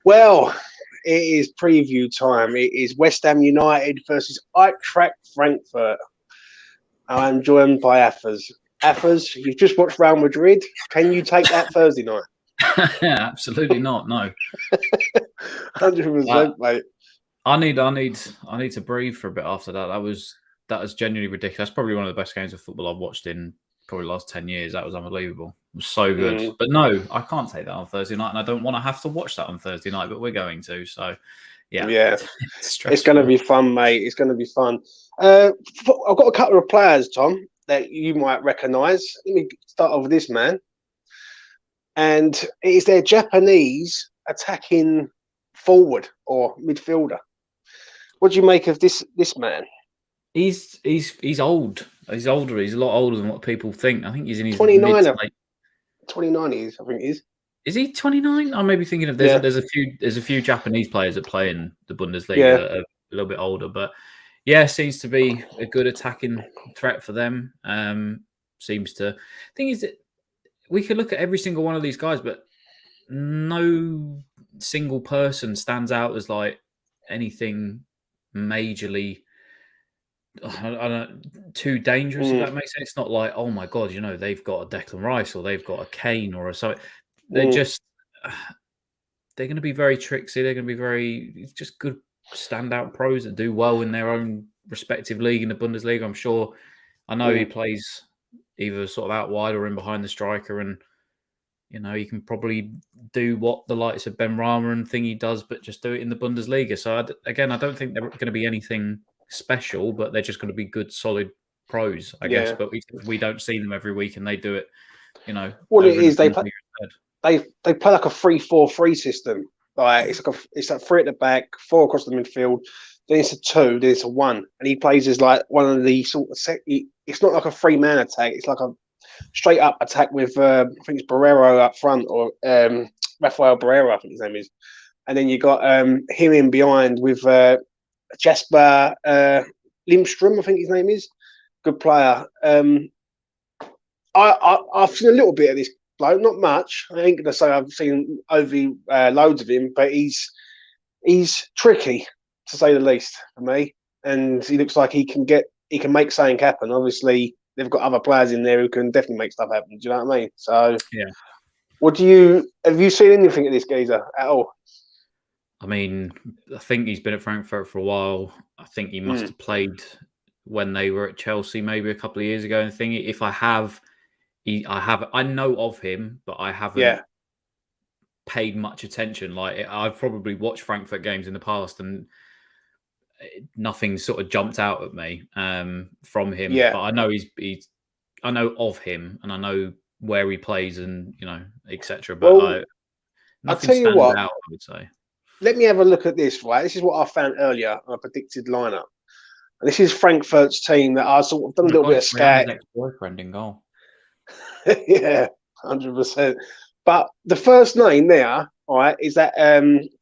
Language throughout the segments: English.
Well, it is preview time. It is West Ham United versus Eintracht Frankfurt. I'm joined by Athers. Athers, you've just watched Real Madrid. Can you take that Thursday night? Absolutely not. No, 100%, mate. I need to breathe for a bit after that. That was genuinely ridiculous. That's probably one of the best games of football I've watched in probably the last 10 years. That was unbelievable. It was so good. But no, I can't take that on Thursday night, and I don't want to have to watch that on Thursday night, but we're going to. So, yeah. It's going to be fun, mate. It's going to be fun. I've got a couple of players, Tom, that you might recognise. Let me start off with this man. And it is their Japanese attacking forward or midfielder. What do you make of this man? He's old. He's older. He's a lot older than what people think. I think he's in his 29. mid 29 is, I think he is. Is he 29? I'm maybe thinking of there's a few Japanese players that play in the Bundesliga that are a little bit older, but yeah, seems to be a good attacking threat for them. Seems to. Thing is that we could look at every single one of these guys, but no single person stands out as like anything majorly too dangerous. If that makes sense. It's not like, oh my god, they've got a Declan Rice or they've got a Kane or something. They're just they're going to be very tricksy. They're going to be just good standout pros that do well in their own respective league in the Bundesliga. I'm sure. I know he plays either sort of out wide or in behind the striker, and he can probably do what the likes of Ben Rama and thingy does, but just do it in the Bundesliga. So I don't think they're going to be anything special, but they're just going to be good, solid pros, I guess. But we don't see them every week, and they do it. What it is, they play like a 3-4-3 system. Like it's like 3 at the back, 4 across the midfield. Then it's a 2, then it's a 1, and he plays as like one of the sort of it's not like a 3-man attack. It's like a straight up attack with I think it's Barrero up front, or Rafael Barrero, I think his name is, and then you got him in behind with Jasper Lindstrom, I think his name is. Good player. I've seen a little bit of this bloke, not much. I ain't gonna say I've seen loads of him, but he's tricky to say the least for me. And he looks like he can make something happen. Obviously, they've got other players in there who can definitely make stuff happen. Do you know what I mean? So, yeah. Have you seen anything of this geezer at all? I mean, I think he's been at Frankfurt for a while. I think he must have played when they were at Chelsea maybe a couple of years ago. And thingy, if I have, I know of him, but I haven't paid much attention. Like I've probably watched Frankfurt games in the past, and nothing sort of jumped out at me from him. Yeah. But I know I know of him, and I know where he plays, and etc. But nothing I'll tell you what, out, I would say. Let me have a look at this. Right, this is what I found earlier on a predicted lineup. And this is Frankfurt's team that I sort of done a little bit of scout. Ex-boyfriend in goal. Yeah, 100%. But the first name there, all right, is that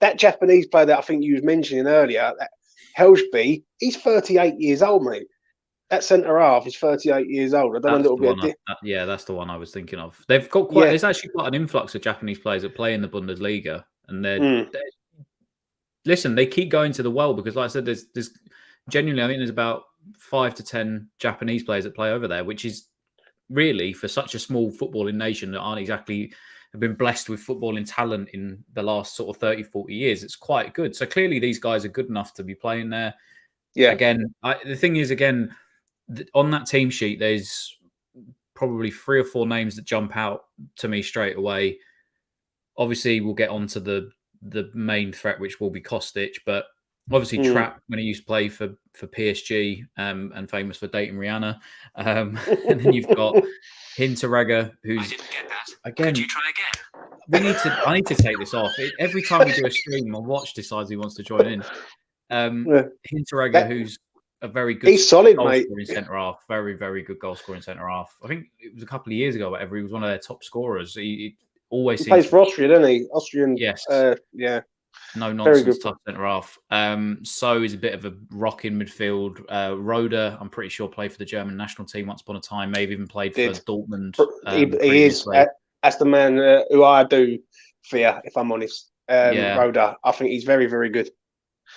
that Japanese player that I think you was mentioning earlier, that Helsby. He's 38 years old, mate. That centre half is 38 years old. I done a little bit. Yeah, that's the one I was thinking of. They've got there's actually quite an influx of Japanese players that play in the Bundesliga, and they're listen, they keep going to the well because, like I said, there's genuinely, I think there's about 5 to 10 Japanese players that play over there, which is really, for such a small footballing nation that aren't exactly have been blessed with footballing talent in the last sort of 30, 40 years, it's quite good. So clearly these guys are good enough to be playing there. Yeah. Again, the thing is, on that team sheet, there's probably 3 or 4 names that jump out to me straight away. Obviously, we'll get onto the main threat, which will be Kostic, but obviously Trapp, when he used to play for PSG and famous for dating Rihanna. And then you've got Hinteregger, who's... I didn't get that. Again, could you try again? I need to take this off. Every time we do a stream, my watch decides he wants to join in. Hinteregger, who's a very good... He's solid, mate. Centre half. Very, very good goal scoring centre half. I think it was a couple of years ago, whatever. He was one of their top scorers. He always plays for Austria, doesn't he? Austrian. Yes. Yeah. No nonsense, tough centre half. So he's a bit of a rock in midfield. Roda, I'm pretty sure, played for the German national team once upon a time. Maybe even played for Dortmund. He is. That's the man who I do fear, if I'm honest. Roda. I think he's very, very good.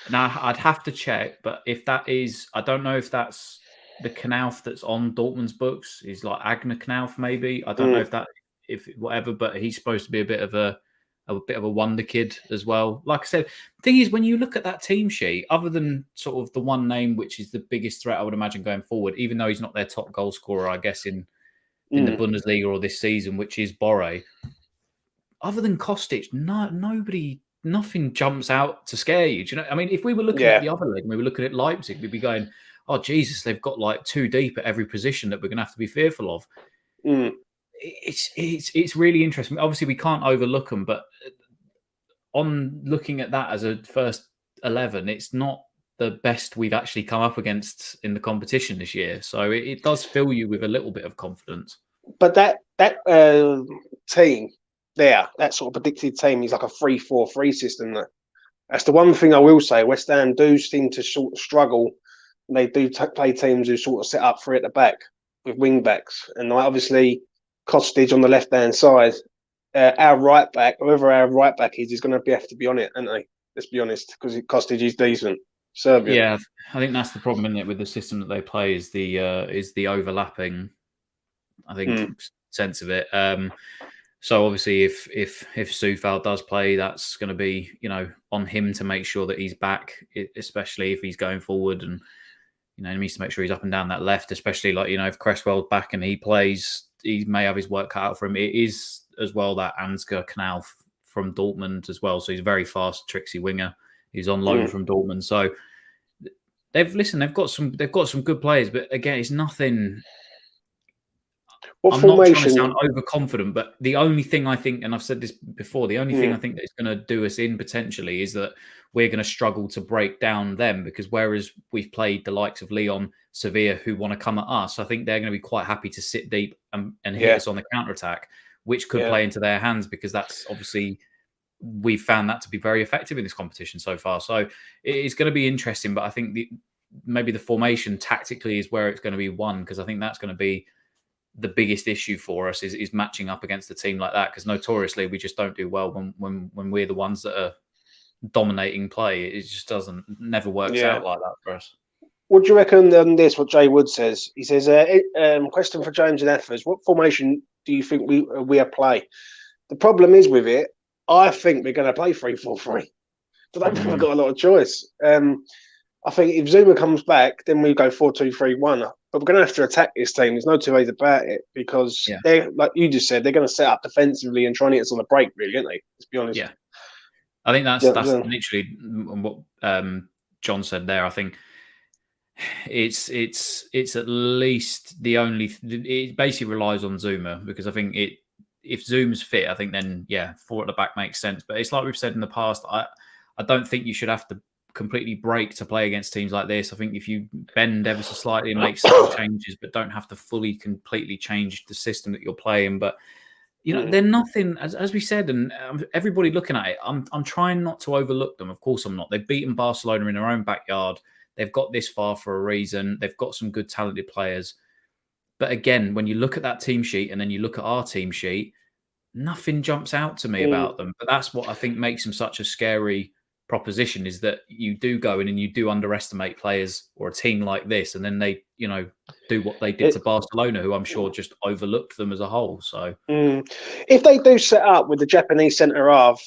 Now, I'd have to check, but if that is, I don't know if that's the Knauf that's on Dortmund's books. He's like Agner Knauf, maybe. I don't know if whatever, but he's supposed to be a bit of a wonder kid as well. Like I said, the thing is, when you look at that team sheet, other than sort of the one name, which is the biggest threat, I would imagine going forward, even though he's not their top goal scorer, I guess in the Bundesliga or this season, which is Borre. Other than Kostic, nothing jumps out to scare you. Do you know? I mean, if we were looking at the other leg and we were looking at Leipzig, we'd be going, "Oh Jesus, they've got like too deep at every position that we're going to have to be fearful of." It's really interesting. Obviously, we can't overlook them, but on looking at that as a first 11, it's not the best we've actually come up against in the competition this year. So it does fill you with a little bit of confidence. But that team there, that sort of predicted team, is like a 3-4-3 system. That's the one thing I will say. West Ham do seem to sort of struggle. They do play teams who sort of set up three at the back with wing backs, and like obviously Kostic on the left hand side. Our right back, whoever our right back is going to have to be on it, aren't they? Let's be honest, because Kostic is decent. Serbian. Yeah, I think that's the problem, isn't it, with the system that they play is the overlapping, I think, sense of it. So obviously, if Soufal does play, that's going to be on him to make sure that he's back, especially if he's going forward, and he needs to make sure he's up and down that left, especially if Cresswell's back and he plays, he may have his work cut out for him. It is as well that Ansgar Knauf from Dortmund as well, so he's a very fast, tricksy winger. He's on loan from Dortmund, so they've got some good players, but again, it's nothing. What I'm formation? Not trying to sound overconfident, but the only thing I think, and I've said this before, the only thing I think that's going to do us in potentially is that we're going to struggle to break down them, because whereas we've played the likes of Lyon, Sevilla, who want to come at us, I think they're going to be quite happy to sit deep and hit us on the counter-attack, which could play into their hands, because that's obviously, we've found that to be very effective in this competition so far. So it's going to be interesting, but I think maybe the formation tactically is where it's going to be won, because I think that's going to be the biggest issue for us is matching up against a team like that, because notoriously we just don't do well when we're the ones that are dominating play. It just never works out like that for us. What do you reckon what Jay Wood says? He says, question for James and Athers, what formation do you think we play? The problem is with it, I think we're going to play 3-4-3. But I don't think we've got a lot of choice. I think if Zuma comes back, then we go 4-2-3-1. But we're going to have to attack this team. There's no two ways about it, because they're, like you just said, they're going to set up defensively and try and hit us on the break, really, aren't they? Let's be honest. Yeah. I think that's literally what John said there. I think it's at least the only. It basically relies on Zuma, because I think if Zuma's fit, I think then four at the back makes sense. But it's like we've said in the past. I don't think you should have to completely break to play against teams like this. I think if you bend ever so slightly and make some changes, but don't have to fully completely change the system that you're playing. But they're nothing, as we said, and everybody looking at it, I'm trying not to overlook them. Of course I'm not. They've beaten Barcelona in their own backyard. They've got this far for a reason. They've got some good talented players. But again, when you look at that team sheet and then you look at our team sheet, nothing jumps out to me about them. But that's what I think makes them such a scary proposition, is that you do go in and you do underestimate players or a team like this, and then they do what they did to Barcelona, who I'm sure just overlooked them as a whole. So if they do set up with the Japanese centre half,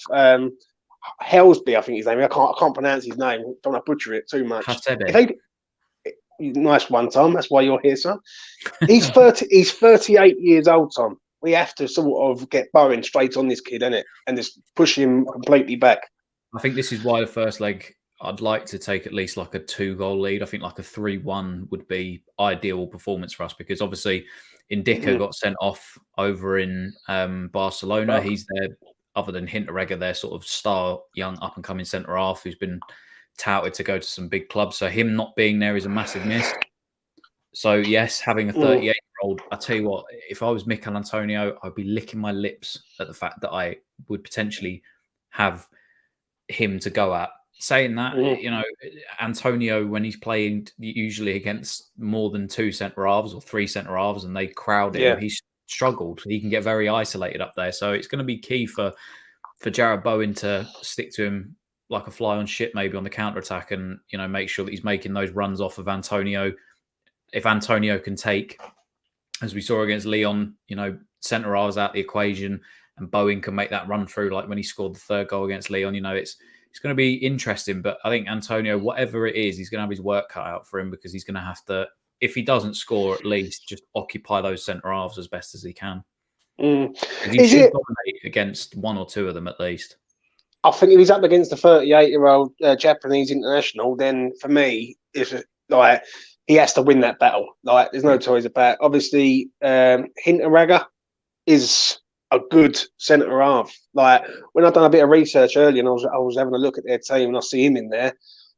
Helsby, I think his name, I can't pronounce his name, don't want to butcher it too much. Nice one, Tom, that's why you're here, son. He's 38 years old, Tom. We have to sort of get Bowen straight on this kid, innit, and just push him completely back. I think this is why the first leg, I'd like to take at least like a 2-goal lead. I think like a 3-1 would be ideal performance for us, because obviously Indica got sent off over in Barcelona. He's there, other than Hinteregger, their sort of star young up-and-coming centre-half who's been touted to go to some big clubs. So him not being there is a massive miss. So yes, having a 38-year-old, I tell you what, if I was Mikel Antonio, I'd be licking my lips at the fact that I would potentially have him to go at. Saying that, Antonio, when he's playing usually against more than 2 centre halves or 3 centre halves and they crowd him, he's struggled. He can get very isolated up there. So it's going to be key for for Jarrod Bowen to stick to him like a fly on shit, maybe on the counter attack, and make sure that he's making those runs off of Antonio. If Antonio can take, as we saw against Lyon, centre halves out the equation, and Bowen can make that run through, like when he scored the third goal against Lyon. It's going to be interesting. But I think Antonio, whatever it is, he's going to have his work cut out for him, because he's going to have to, if he doesn't score, at least just occupy those centre halves as best as he can. He should dominate against one or two of them at least. I think if he's up against the 38-year-old Japanese international, then for me, it's like he has to win that battle. Like, there's no toys about. Obviously, Hinterragger is a good centre half. Like, when I've done a bit of research earlier, and I was having a look at their team, and I see him in there,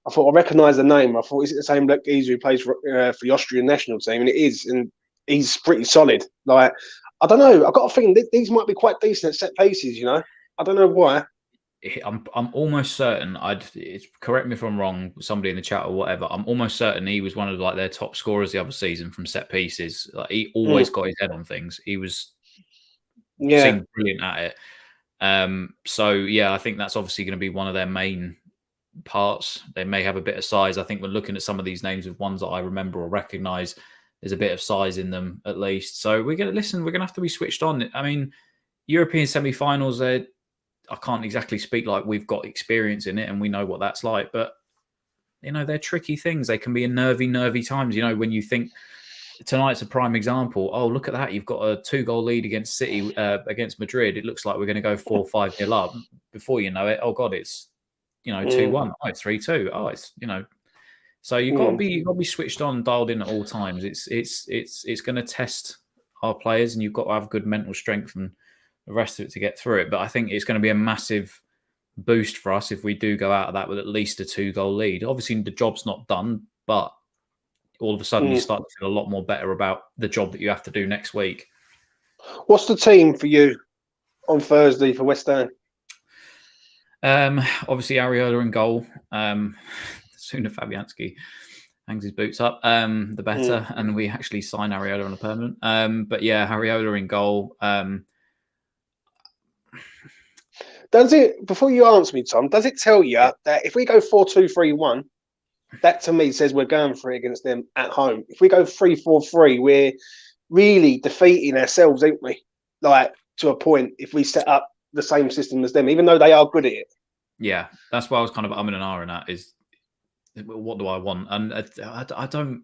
I thought I recognise the name. I thought, is it the same geezer who plays for the Austrian national team? And it is, and he's pretty solid. Like, I don't know. I've got a feeling these might be quite decent at set pieces. I don't know why. I'm almost certain. Correct me if I'm wrong, somebody in the chat or whatever. I'm almost certain he was one of their top scorers the other season from set pieces. Like, he always got his head on things. He was seemed brilliant at it. So yeah, I think that's obviously going to be one of their main parts. They may have a bit of size. I think we're looking at some of these names of ones that I remember or recognise. There's a bit of size in them at least. So we're going to have to be switched on. I mean, European semi-finals, I can't exactly speak like we've got experience in it and we know what that's like, but they're tricky things. They can be in nervy times. When you think tonight's a prime example. Oh, look at that! You've got a 2-goal lead against City, against Madrid. It looks like we're going to go 4-5-0 up. Before you know it, oh god, it's 2-1. Oh, it's 3-2. Oh, it's So you've got to be switched on, dialed in at all times. It's going to test our players, and you've got to have good mental strength and the rest of it to get through it. But I think it's going to be a massive boost for us if we do go out of that with at least a 2-goal lead. Obviously, the job's not done, but all of a sudden you start to feel a lot more better about the job that you have to do next week. What's the team for you on Thursday for West Ham? Obviously, Areola in goal. Sooner Fabianski hangs his boots up, the better. And we actually sign Areola on a permanent. But yeah, Areola in goal. Does it, before you answer me, Tom, does it tell you that if we go 4-2-3-1, that to me says we're going for it against them at home? If we go 3-4-3, we're really defeating ourselves, ain't we? Like, to a point, if we set up the same system as them, even though they are good at it. Yeah, that's why I was kind of umming and ahhing at, is what do I want? And I don't,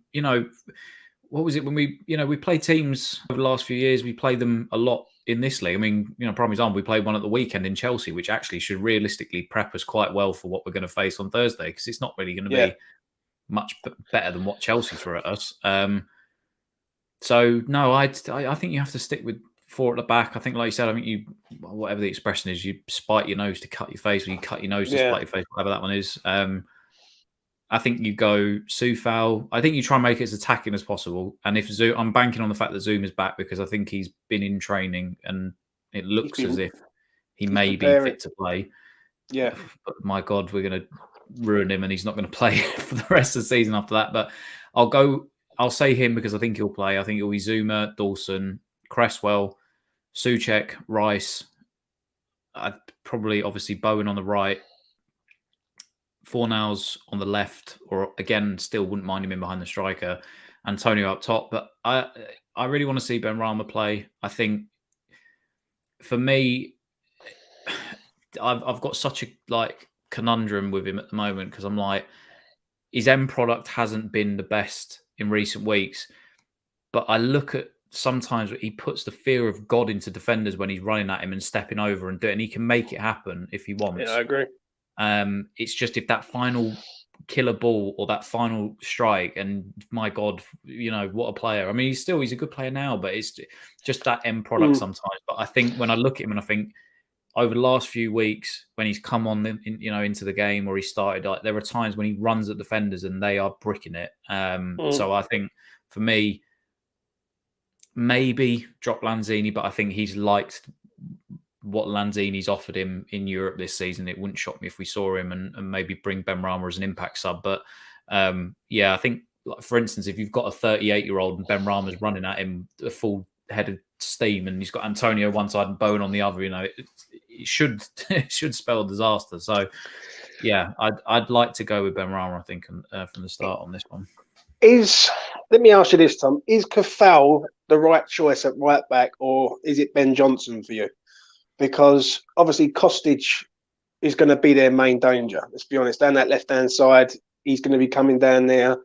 what was it when we played teams over the last few years? We played them a lot in this league. I mean, prime example, we played one at the weekend in Chelsea, which actually should realistically prep us quite well for what we're going to face on Thursday, because it's not really going to be much better than what Chelsea threw at us. So no, I think you have to stick with 4 at the back. I think, like you said, I think whatever the expression is, you spite your nose to cut your face, or you cut your nose to spite your face, whatever that one is. I think you go Soufal. I think you try and make it as attacking as possible. And if I'm banking on the fact that Zoom is back, because I think he's been in training and it looks as if he may be fit to play. Yeah. But my God, we're going to ruin him and he's not going to play for the rest of the season after that. But I'll say him because I think he'll play. I think it'll be Zuma, Dawson, Cresswell, Souček, Rice. Probably, obviously, Bowen on the right. Fornals on the left, or again, still wouldn't mind him in behind the striker. Antonio up top, but I really want to see Benrahma play. I think for me, I've got such a conundrum with him at the moment, because I'm like, his end product hasn't been the best in recent weeks, but I look at sometimes he puts the fear of God into defenders when he's running at him and stepping over and doing, and he can make it happen if he wants. Yeah, I agree. It's just if that final killer ball or that final strike, and my God, what a player. I mean, he's a good player now, but it's just that end product sometimes. But I think when I look at him and I think over the last few weeks, when he's come on, into the game, or he started, there are times when he runs at defenders and they are bricking it. So I think for me, maybe drop Lanzini, but I think he's liked what Lanzini's offered him in Europe this season. It wouldn't shock me if we saw him and maybe bring Benrahma as an impact sub. But I think, for instance, if you've got a 38-year-old and Benrahma's running at him a full headed steam, and he's got Antonio one side and Bowen on the other. You know, it should it should spell disaster. So, yeah, I'd like to go with Benrahma, I think, from the start on this one. Let me ask you this, Tom. Is Kafal the right choice at right back, or is it Ben Johnson for you? Because obviously Kostic is going to be their main danger. Let's be honest. Down that left-hand side, he's going to be coming down there.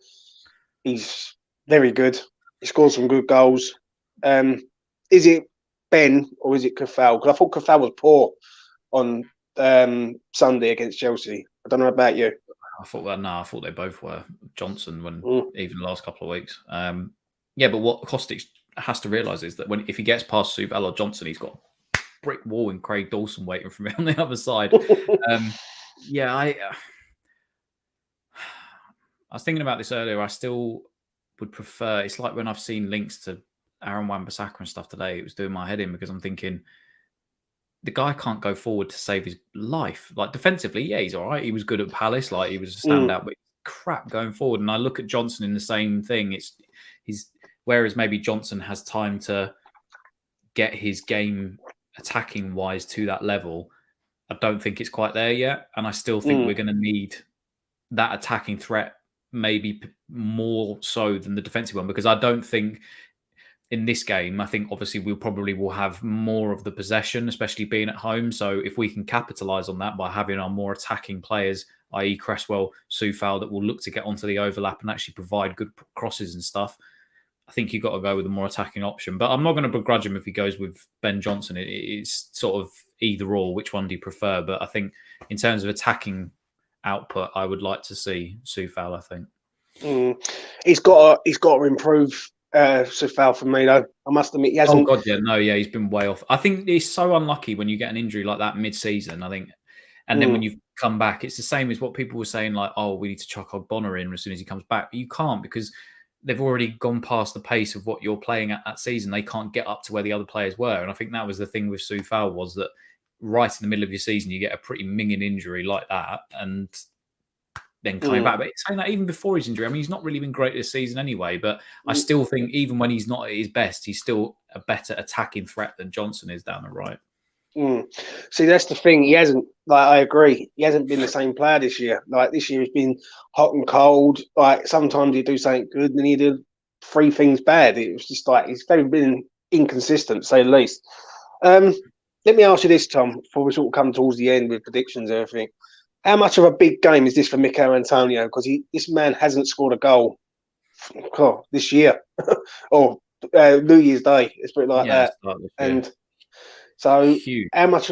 He's very good. He scored some good goals. Is it Ben or is it Kafal? Because I thought Kafal was poor on Sunday against Chelsea. I don't know about you. I thought they both were. Johnson, even the last couple of weeks. Yeah, but what Kostic has to realise is that if he gets past Souval or Johnson, he's got a brick wall and Craig Dawson waiting for him on the other side. Yeah, I was thinking about this earlier. I still would prefer. It's like when I've seen links to Aaron Wan-Bissaka and stuff today. It was doing my head in because I'm thinking the guy can't go forward to save his life. Like defensively, yeah, he's all right. He was good at Palace, like he was a standout, but crap going forward. And I look at Johnson in the same thing. Whereas maybe Johnson has time to get his game attacking wise to that level. I don't think it's quite there yet, and I still think we're going to need that attacking threat maybe more so than the defensive one, because I don't think in this game, I think obviously we probably will have more of the possession, especially being at home. So if we can capitalise on that by having our more attacking players, i.e. Cresswell, Soufal, that will look to get onto the overlap and actually provide good crosses and stuff, I think you've got to go with a more attacking option. But I'm not going to begrudge him if he goes with Ben Johnson. It's sort of either or. Which one do you prefer? But I think in terms of attacking output, I would like to see Soufal, I think. He's got to improve. Soufal for me though, I must admit he hasn't. Oh god, yeah, he's been way off. I think it's so unlucky when you get an injury like that mid-season. I think, and then when you come back, it's the same as what people were saying, like, oh, we need to chuck Ogbonna in as soon as he comes back. But you can't, because they've already gone past the pace of what you're playing at that season. They can't get up to where the other players were, and I think that was the thing with Soufal, was that right in the middle of your season, you get a pretty minging injury like that, and then coming back. But saying that even before his injury, I mean, he's not really been great this season anyway, but I still think even when he's not at his best, he's still a better attacking threat than Johnson is down the right. See, that's the thing. He hasn't, like, I agree, he hasn't been the same player this year. Like, this year he's been hot and cold. Like, sometimes he do something good and then he did three things bad. It was just like, he's very been inconsistent, to say the least. Let me ask you this, Tom, before we sort of come towards the end with predictions and everything. How much of a big game is this for Mikel Antonio? Because this man hasn't scored a goal this year, or New Year's Day. Let's put it like that. And so, huge. How much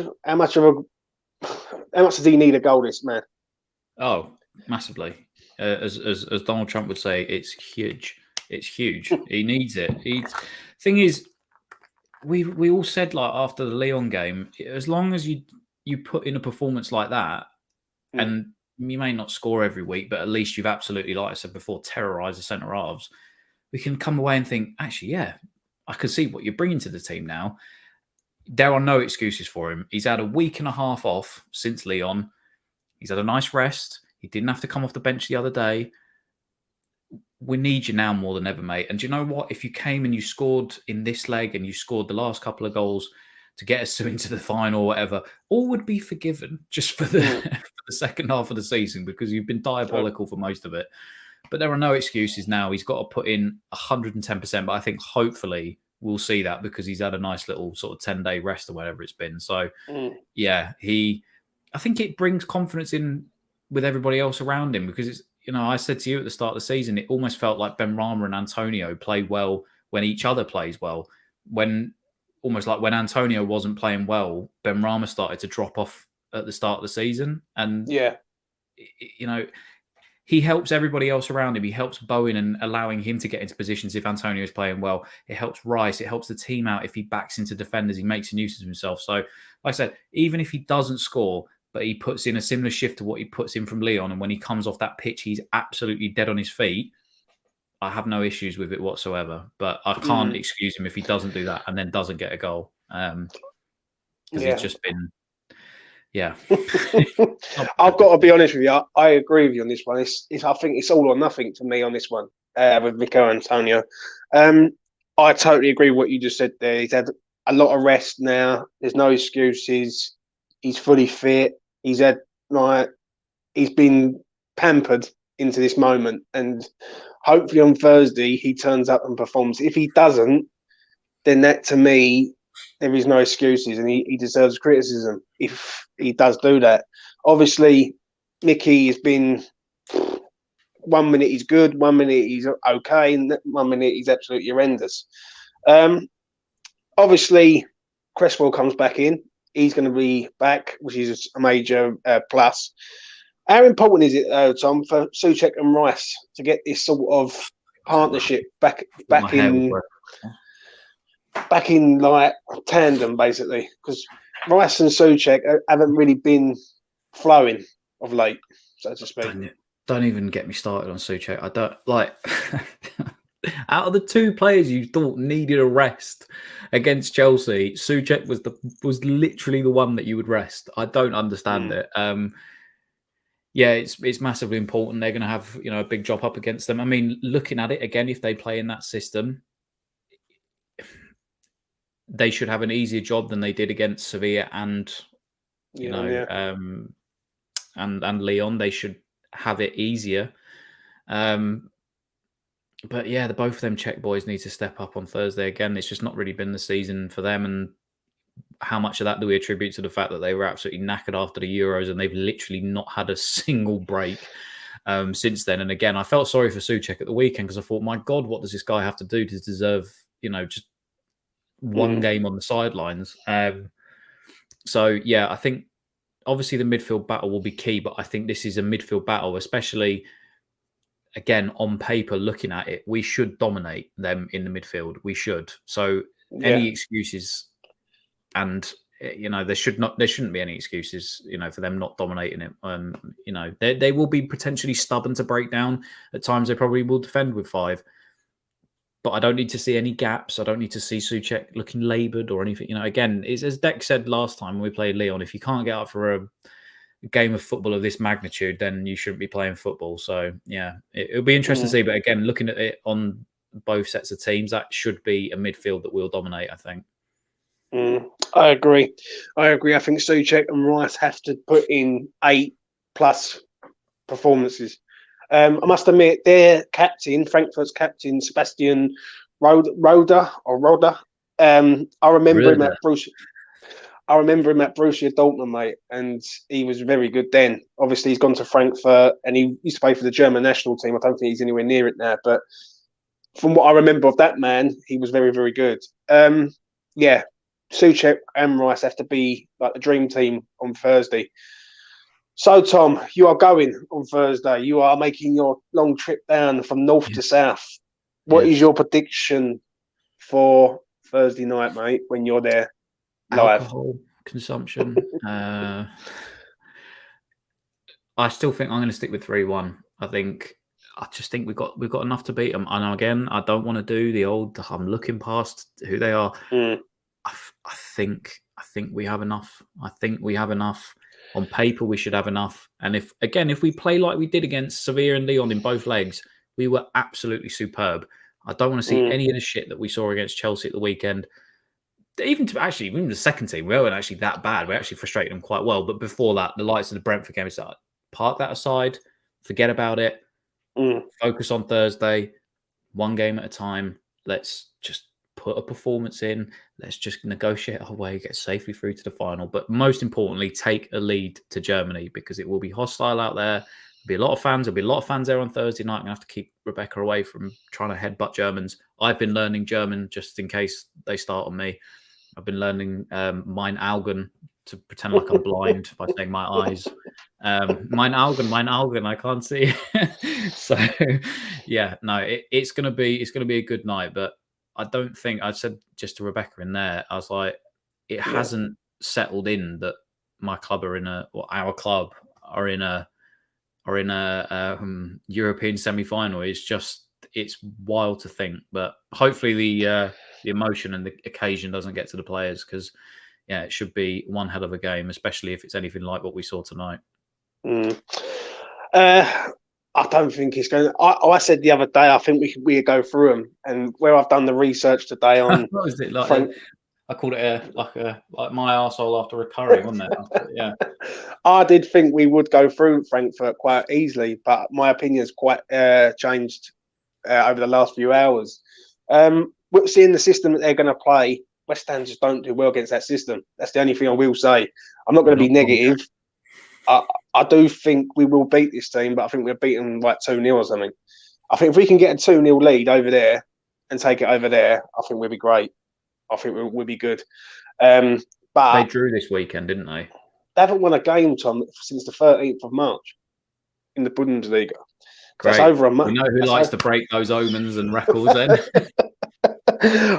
does he need a goal, this man? Oh, massively. As Donald Trump would say, it's huge. It's huge. He needs it. Thing is, we all said, like, after the Lyon game, as long as you put in a performance like that. And you may not score every week, but at least you've absolutely, like I said before, terrorised the centre halves. We can come away and think, actually, yeah, I can see what you're bringing to the team now. There are no excuses for him. He's had a week and a half off since Lyon. He's had a nice rest. He didn't have to come off the bench the other day. We need you now more than ever, mate. And do you know what? If you came and you scored in this leg and you scored the last couple of goals to get us into the final or whatever, all would be forgiven just for the second half of the season, because you've been diabolical for most of it. But there are no excuses now. He's got to put in 110%, but I think hopefully we'll see that, because he's had a nice little sort of 10-day rest or whatever it's been. So, yeah, I think it brings confidence in with everybody else around him, because it's, you know, I said to you at the start of the season, it almost felt like Benrahma and Antonio play well when each other plays well. Almost like when Antonio wasn't playing well, Benrahma started to drop off at the start of the season. And, you know, he helps everybody else around him. He helps Bowen and allowing him to get into positions if Antonio is playing well. It helps Rice. It helps the team out if he backs into defenders. He makes a nuisance of himself. So, like I said, even if he doesn't score, but he puts in a similar shift to what he puts in from Lyon, and when he comes off that pitch, he's absolutely dead on his feet, I have no issues with it whatsoever. But I can't excuse him if he doesn't do that and then doesn't get a goal. Because it's just been, I've got to be honest with you. I agree with you on this one. I think it's all or nothing for me on this one with Mikel Antonio. I totally agree with what you just said there. He's had a lot of rest now. There's no excuses. He's fully fit. He's been pampered into this moment, and hopefully on Thursday he turns up and performs. If he doesn't, then that, to me, there is no excuses, and he deserves criticism if he does do that. Obviously, Mickey has been 1 minute he's good, 1 minute he's okay, and 1 minute he's absolutely horrendous. Obviously, Cresswell comes back in. He's going to be back, which is a major plus. How important is it, Tom, for Souček and Rice to get this sort of partnership back in like tandem, basically? Because Rice and Souček haven't really been flowing of late, so to speak. Don't even get me started on Souček. I don't like. Out of the two players you thought needed a rest against Chelsea, Souček was literally the one that you would rest. I don't understand it. Yeah, it's massively important. They're going to have a big job up against them. I mean, looking at it again, if they play in that system, they should have an easier job than they did against Sevilla and and Lyon. They should have it easier. But yeah, both of them Czech boys need to step up on Thursday again. It's just not really been the season for them. And how much of that do we attribute to the fact that they were absolutely knackered after the Euros and they've literally not had a single break since then? And again, I felt sorry for Souček at the weekend because I thought, my God, what does this guy have to do to deserve, just one game on the sidelines? So yeah, I think obviously the midfield battle will be key, but I think this is a midfield battle, especially again, on paper, looking at it, we should dominate them in the midfield. We should. So any excuses, and there shouldn't be any excuses, for them not dominating it. They will be potentially stubborn to break down at times. They probably will defend with 5, but I don't need to see any gaps. I don't need to see Souček looking laboured or anything. Again, as Deck said last time when we played Lyon, if you can't get up for a game of football of this magnitude, then you shouldn't be playing football. So yeah, it'll be interesting to see. But again, looking at it on both sets of teams, that should be a midfield that will dominate, I think. I agree. I think Souček and Rice have to put in 8+ performances. I must admit, their captain, Frankfurt's captain, Sebastian Roda. I remember him at Borussia Dortmund, mate, and he was very good then. Obviously, he's gone to Frankfurt, and he used to play for the German national team. I don't think he's anywhere near it now, but from what I remember of that man, he was very, very good. Yeah, Souček and Rice have to be like the dream team on Thursday. So, Tom, you are going on Thursday. You are making your long trip down from north to south. What is your prediction for Thursday night, mate, when you're there? Alcohol consumption. I still think I'm going to stick with 3-1. I just think we've got enough to beat them. And again, I don't want to do the old. I'm looking past who they are. I think we have enough. I think we have enough. On paper, we should have enough. And if we play like we did against Sevilla and Lyon in both legs, we were absolutely superb. I don't want to see any of the shit that we saw against Chelsea at the weekend. Even the second team, we weren't actually that bad. We actually frustrated them quite well. But before that, the likes of the Brentford game, it's like, park that aside, forget about it, focus on Thursday, one game at a time. Let's just put a performance in. Let's just negotiate our way, get safely through to the final. But most importantly, take a lead to Germany because it will be hostile out there. There'll be a lot of fans. There'll be a lot of fans there on Thursday night. I'm going to have to keep Rebecca away from trying to headbutt Germans. I've been learning German just in case they start on me. I've been learning Mein Augen to pretend like I'm blind by saying my eyes. Mein Augen, I can't see. So, yeah, no, it's gonna be a good night. But I don't think I said just to Rebecca in there. I was like, it hasn't settled in that my club are in our club are in a European semi-final. It's wild to think, but hopefully the emotion and the occasion doesn't get to the players because, yeah, it should be one hell of a game, especially if it's anything like what we saw tonight. I don't think it's going to... I said the other day, I think we go through them. And where I've done the research today on... What was it like? I called it like my arsehole after a curry, wasn't it? Yeah. I did think we would go through Frankfurt quite easily, but my opinion's quite changed over the last few hours. Seeing the system that they're going to play, West Ham just don't do well against that system. That's the only thing I will say. I'm not going to be negative. I do think we will beat this team, but I think we'll beat them like 2-0 or something. I think if we can get a 2-0 lead over there and take it over there, I think we'll be great. I think we'll be good. But they drew this weekend, didn't they? They haven't won a game, Tom, since the 13th of March in the Bundesliga. Great. That's over a month. We know who likes to break those omens and records then.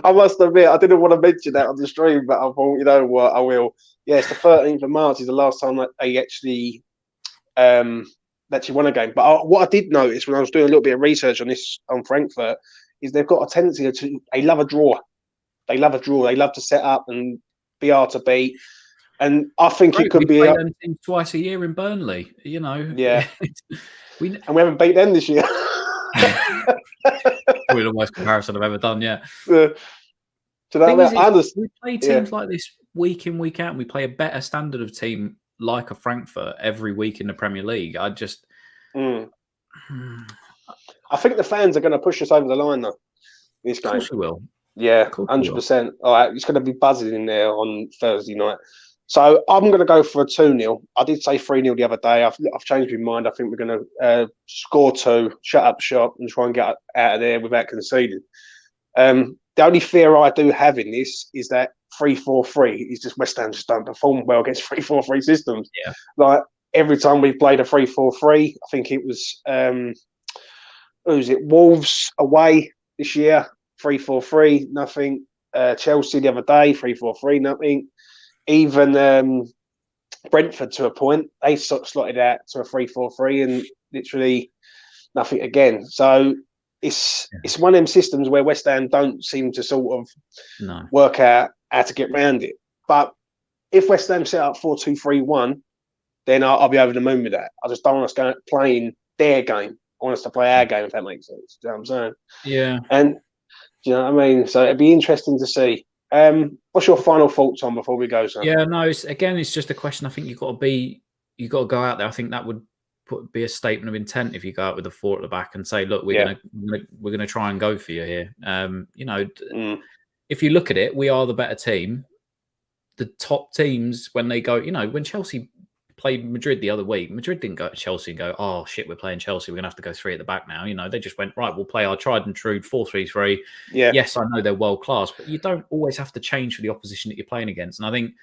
I must admit, I didn't want to mention that on the stream, but I thought, you know what, I will. Yeah, it's the 13th of March is the last time that they actually won a game. But what I did notice when I was doing a little bit of research on Frankfurt is they've got a tendency to, they love a draw. They love a draw. They love to set up and be hard to beat. And I think it could be them twice a year in Burnley, you know. Yeah. And we haven't beat them this year. Probably the worst comparison I've ever done, yeah. We play teams like this week in, week out, and we play a better standard of team like a Frankfurt every week in the Premier League. I think the fans are going to push us over the line, though, this game. Of course we will. Yeah, 100%. All right, it's going to be buzzing in there on Thursday night. So I'm going to go for a 2-0. I did say 3-0 the other day. I've changed my mind. I think we're going to score 2, shut up shop, and try and get out of there without conceding. The only fear I do have in this is that 3-4-3 is just West Ham just don't perform well against 3-4-3 systems. Yeah. Like every time we've played a 3-4-3, I think it was Wolves away this year, 3-4-3, nothing. Chelsea the other day, 3-4-3, nothing. Even Brentford to a point, they slotted out to a 3-4-3 and literally nothing again. So it's one of them systems where West Ham don't seem to sort of work out how to get around it. But if West Ham set up 4-2-3-1, then I'll be over the moon with that. I just don't want us going playing their game. I want us to play our game, if that makes sense. Do you know what I'm saying? Yeah. And do you know what I mean? So it'd be interesting to see. What's your final thoughts on before we go, son? Yeah, no, it's just a question. I think you've got to go out there. I think that would be a statement of intent if you go out with a 4 at the back and say, look, we're gonna try and go for you here. If you look at it, we are the better team. The top teams, when they go, when Chelsea played Madrid the other week, Madrid didn't go to Chelsea and go, oh shit, we're playing Chelsea, we're gonna have to go 3 at the back now. They just went, right, we'll play our tried and true 4-3-3. Yeah. Yes, I know they're world class, but you don't always have to change for the opposition that you're playing against. And I think,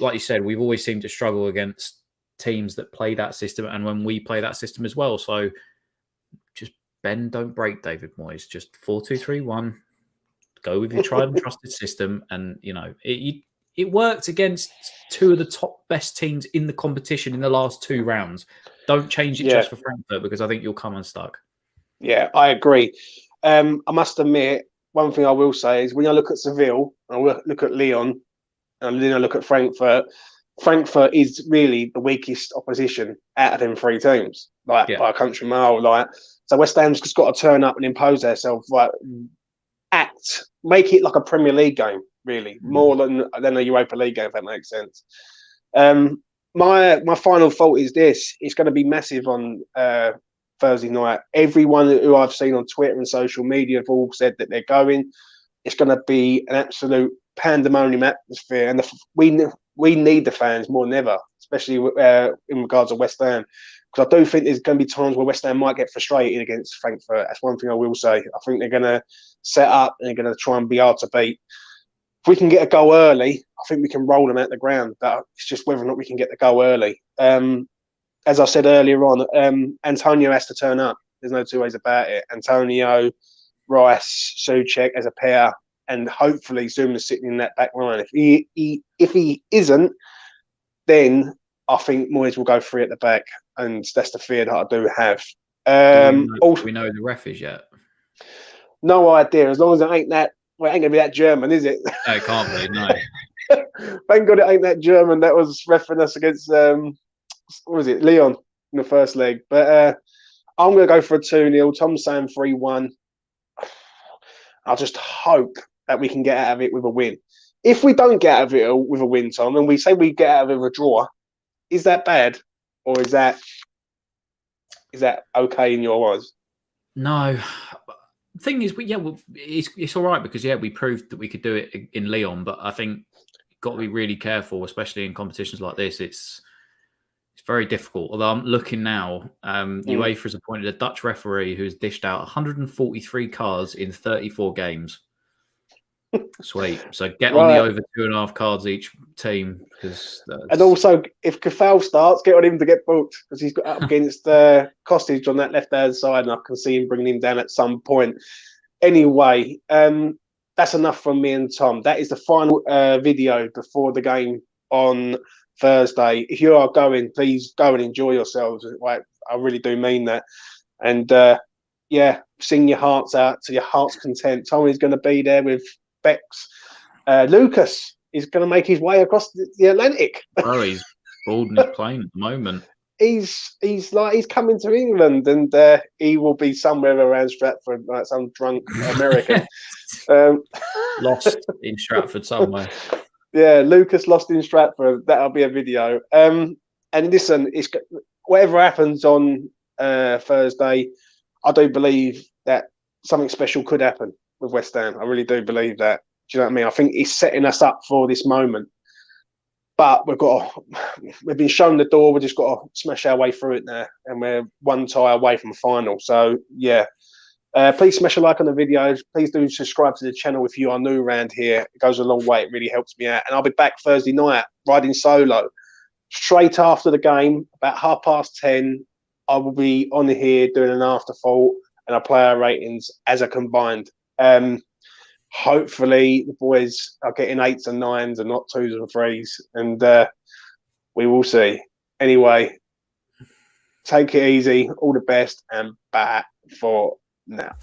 like you said, we've always seemed to struggle against teams that play that system, and when we play that system as well. So just bend, don't break, David Moyes. Just 4-2-3-1. Go with your tried and trusted system, and it worked against 2 of the top best teams in the competition in the last 2 rounds. Don't change it just for Frankfurt, because I think you'll come unstuck. Yeah, I agree. I must admit, one thing I will say is when I look at Seville, and I look at Lyon, and then I look at Frankfurt, Frankfurt is really the weakest opposition out of them 3 teams, by a country mile. So West Ham's just got to turn up and impose themselves, make it like a Premier League game, really, more than a Europa League game, if that makes sense. My final thought is this: it's going to be massive on Thursday night. Everyone who I've seen on Twitter and social media have all said that they're going. It's going to be an absolute pandemonium atmosphere, and we need the fans more than ever, especially in regards to West Ham. Because I do think there's going to be times where West Ham might get frustrated against Frankfurt. That's one thing I will say. I think they're going to set up and they're going to try and be hard to beat. If we can get a goal early, I think we can roll them out the ground. But it's just whether or not we can get the goal early. As I said earlier on, Antonio has to turn up. There's no 2 ways about it. Antonio, Rice, Souček as a pair, and hopefully Zuma sitting in that back line. If he isn't, then I think Moyes will go 3 at the back, and that's the fear that I do have. Do we know who the ref is yet? No idea. As long as it ain't that, well, it ain't gonna be that German, is it? No, it can't be. No. Thank God it ain't that German that was refereeing us against what was it, Lyon in the first leg. But I'm gonna go for a 2-0. Tom's saying 3-1. I just hope that we can get out of it with a win. if we don't get out of it with a win, Tom, and we say we get out of it with a draw, is that bad, or is that okay in your eyes? No. The thing is, it's all right because we proved that we could do it in Lyon, but I think you've got to be really careful, especially in competitions like this. It's very difficult. Although I'm looking now, UEFA has appointed a Dutch referee who's dished out 143 cards in 34 games. Sweet. So get on the over 2.5 cards each team, because and also if Kafal starts, get on him to get booked, because he's got up against Kostic on that left-hand side, and I can see him bringing him down at some point. Anyway, that's enough from me and Tom. That is the final video before the game on Thursday. If you are going, please go and enjoy yourselves. Like, I really do mean that. And sing your hearts out to your heart's content. Tommy's going to be there with Bex. Lucas is going to make his way across the Atlantic. Oh, he's bored and he's playing at the moment. He's coming to England, and he will be somewhere around Stratford, like some drunk American. Lost in Stratford somewhere. Yeah, Lucas lost in Stratford. That'll be a video. And listen, it's whatever happens on Thursday, I do believe that something special could happen with West Ham. I really do believe that. Do you know what I mean? I think he's setting us up for this moment. But we've been shown the door. We've just got to smash our way through it now, and we're one tie away from a final. So yeah, please smash a like on the videos. Please do subscribe to the channel if you are new around here. It goes a long way. It really helps me out. And I'll be back Thursday night riding solo. Straight after the game, about 10:30, I will be on here doing an afterthought, and I'll play our ratings as a combined. Hopefully the boys are getting 8s and 9s and not 2s and 3s, and we will see. Anyway, take it easy. All the best, and bye for now.